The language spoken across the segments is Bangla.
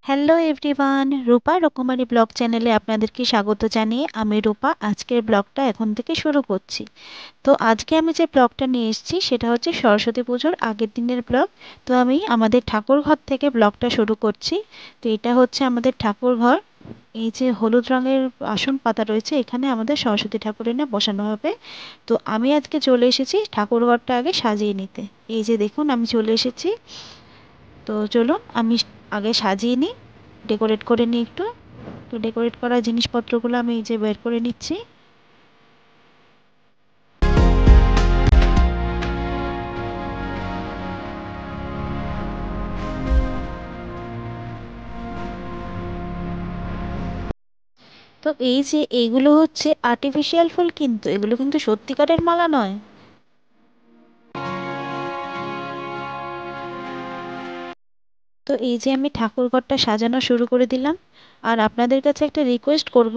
হ্যালো এভরিওয়ান, রূপা রকমারি ব্লগ চ্যানেলে আপনাদেরকে স্বাগত জানিয়ে আমি রূপা আজকের ব্লগটা এখন থেকে শুরু করছি। তো আজকে আমি যে ব্লগটা নিয়ে এসেছি সেটা হচ্ছে সরস্বতী পুজোর আগের দিনের ব্লগ। তো আমি আমাদের ঠাকুর ঘর থেকে ব্লগটা শুরু করছি। তো এটা হচ্ছে আমাদের ঠাকুর ঘর। এই যে হলুদ রঙের আসন পাতা রয়েছে, এখানে আমাদের সরস্বতী ঠাকুর এনে বসানো হবে। তো আমি আজকে চলে এসেছি ঠাকুর ঘরটা আগে সাজিয়ে নিতে। এই যে দেখুন আমি চলে এসেছি। তো চলুন আমি আগে সাজিয়ে নিই, ডেকোরেট করে নিই একটু। তো ডেকোরেট করা জিনিসপত্রগুলো আমি এই যে বের করে নিচ্ছি। তো এই যে এইগুলো হচ্ছে আর্টিফিশিয়াল ফুল, কিন্তু এগুলো কিন্তু সত্যিকারের মালা নয়। তো এই যে আমি ঠাকুরঘরটা সাজানো শুরু করে দিলাম। আর আপনাদের কাছে একটা রিকোয়েস্ট করব,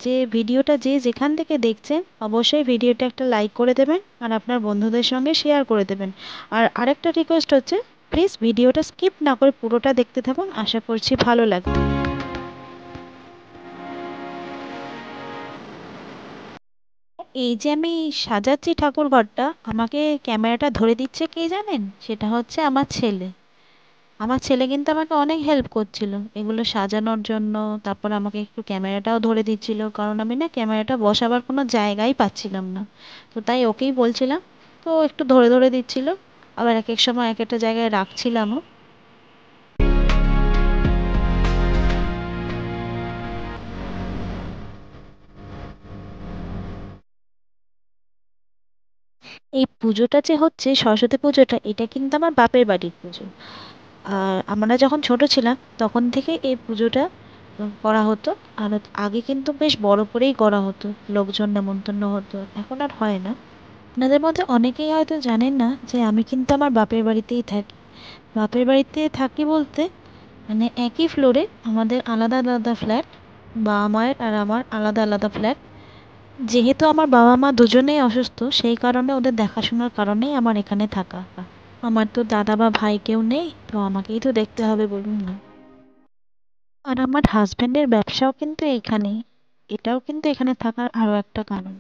যে ভিডিওটা যে যেখান থেকে দেখছেন অবশ্যই ভিডিওটা একটা লাইক করে দেবেন আর আপনার বন্ধুদের সঙ্গে শেয়ার করে দেবেন। আর আরেকটা রিকোয়েস্ট হচ্ছে, প্লিজ ভিডিওটা স্কিপ না করে পুরোটা দেখতে থাকুন, আশা করছি ভালো লাগবে। এই যে আমি সাজাচ্ছি ঠাকুর ঘরটা, আমাকে ক্যামেরাটা ধরে দিচ্ছে কে জানেন? সেটা হচ্ছে আমার ছেলে। আমার ছেলে কিন্তু আমাকে অনেক হেল্প করছিল এগুলো সাজানোর জন্য। তারপর আমাকে একটু ক্যামেরাটাও ধরে দিচ্ছিল, কারণ আমি না ক্যামেরাটা বসাবার কোনো জায়গাই পাচ্ছিলাম না। তো তাই ওকেই বলছিলাম, তো ও একটু ধরে ধরে দিচ্ছিল। আবার এক এক সময় এক একটা জায়গায় রাখছিলামও। এই পুজোটা যে হচ্ছে সরস্বতী পুজোটা, এটা কিন্তু আমার বাপের বাড়ির পুজো। আর আমরা যখন ছোট ছিলাম তখন থেকে এই পুজোটা করা হতো। আর আগে কিন্তু বেশ বড় করেই করা হতো, লোকজন নেমন্তন্ন হতো, এখন আর হয় না। আপনাদের মধ্যে অনেকেই হয়তো জানেন না যে আমি কিন্তু আমার বাপের বাড়িতেই থাকি। বাপের বাড়িতে থাকি বলতে মানে একই ফ্লোরে আমাদের আলাদা আলাদা ফ্ল্যাট। বাবা মায়ের আর আমার আলাদা আলাদা ফ্ল্যাট। যেহেতু আমার বাবা মা দুজনেই অসুস্থ, সেই কারণে ওদের দেখাশোনার কারণেই আমার এখানে থাকা। আমার তো দাদা বা ভাই কেউ নেই, তো আমাকেই তো দেখতে হবে, বলুন না। আর আমার হাজবেন্ডের ব্যবসাও কিন্তু এইখানেই। এটাও কিন্তু এখানে থাকার আরো একটা কারণ।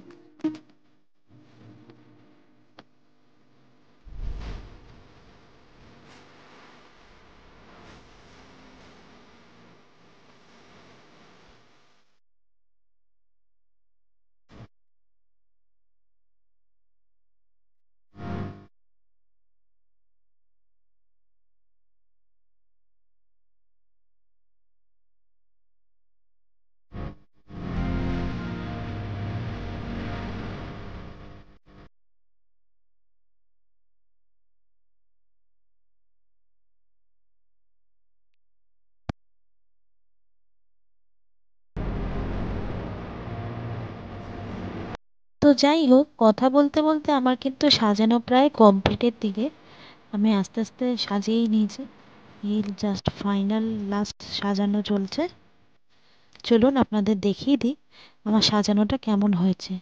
তো যাই হোক, কথা বলতে বলতে আমার কিন্তু সাজানো প্রায় কমপ্লিটের দিকে। আমি আস্তে আস্তে সাজিয়েই নিয়েছি। এই জাস্ট ফাইনাল লাস্ট সাজানো চলছে। চলুন আপনাদের দেখিয়ে দিই আমার সাজানোটা কেমন হয়েছে।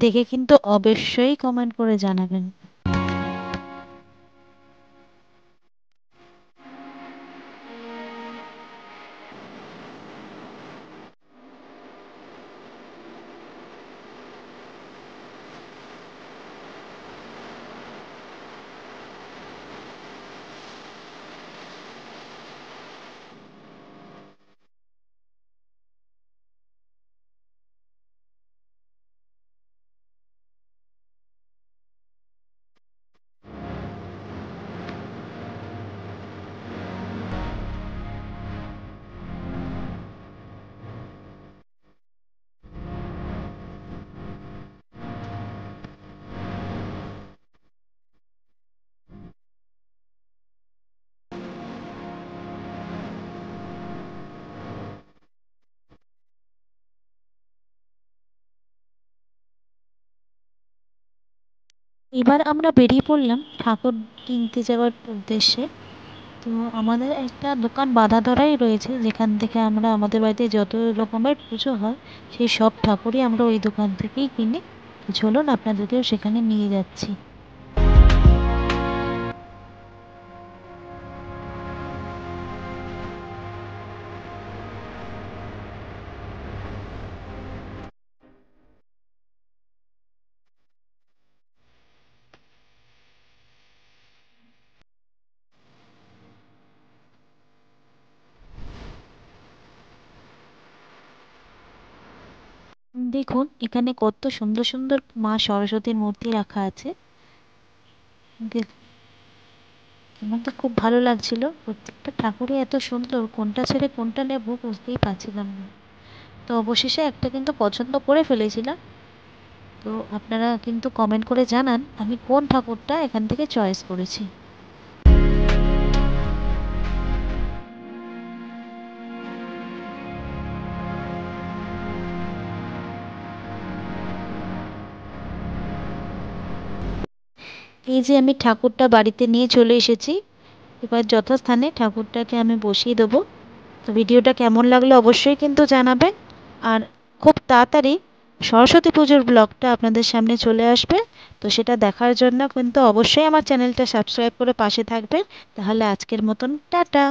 দেখে কিন্তু অবশ্যই কমেন্ট করে জানাবেন। এবার আমরা বেরিয়ে পড়লাম ঠাকুর কিনতে যাওয়ার উদ্দেশ্যে। তো আমাদের একটা দোকান বাঁধা ধরাই রয়েছে, যেখান থেকে আমরা আমাদের বাড়িতে যত রকমের পুজো হয় সেই সব ঠাকুরই আমরা ওই দোকান থেকেই কিনি। তো চলুন আপনাদেরকেও সেখানে নিয়ে যাচ্ছি। দেখুন এখানে কত সুন্দর সুন্দর মা সরস্বতীর মূর্তি রাখা আছে। আমার তো খুব ভালো লাগছিল, প্রত্যেকটা ঠাকুরই এত সুন্দর, কোনটা ছেড়ে কোনটা নেব বুঝতেই পারছিলাম না। তো অবশেষে একটা কিন্তু পছন্দ করে ফেলেছিলাম। তো আপনারা কিন্তু কমেন্ট করে জানান আমি কোন ঠাকুরটা এখান থেকে চয়েস করেছি। এই যে আমি ঠাকুরটা বাড়িতে নিয়ে চলে এসেছি, এবার যথাস্থানে ঠাকুরটাকে আমি বসিয়ে দেবো। তো ভিডিওটা কেমন লাগলো অবশ্যই কিন্তু জানাবেন। আর খুব তাড়াতাড়ি সরস্বতী পুজোর ব্লগটা আপনাদের সামনে চলে আসবে। তো সেটা দেখার জন্য কিন্তু অবশ্যই আমার চ্যানেলটা সাবস্ক্রাইব করে পাশে থাকবেন। তাহলে আজকের মতন টাটা।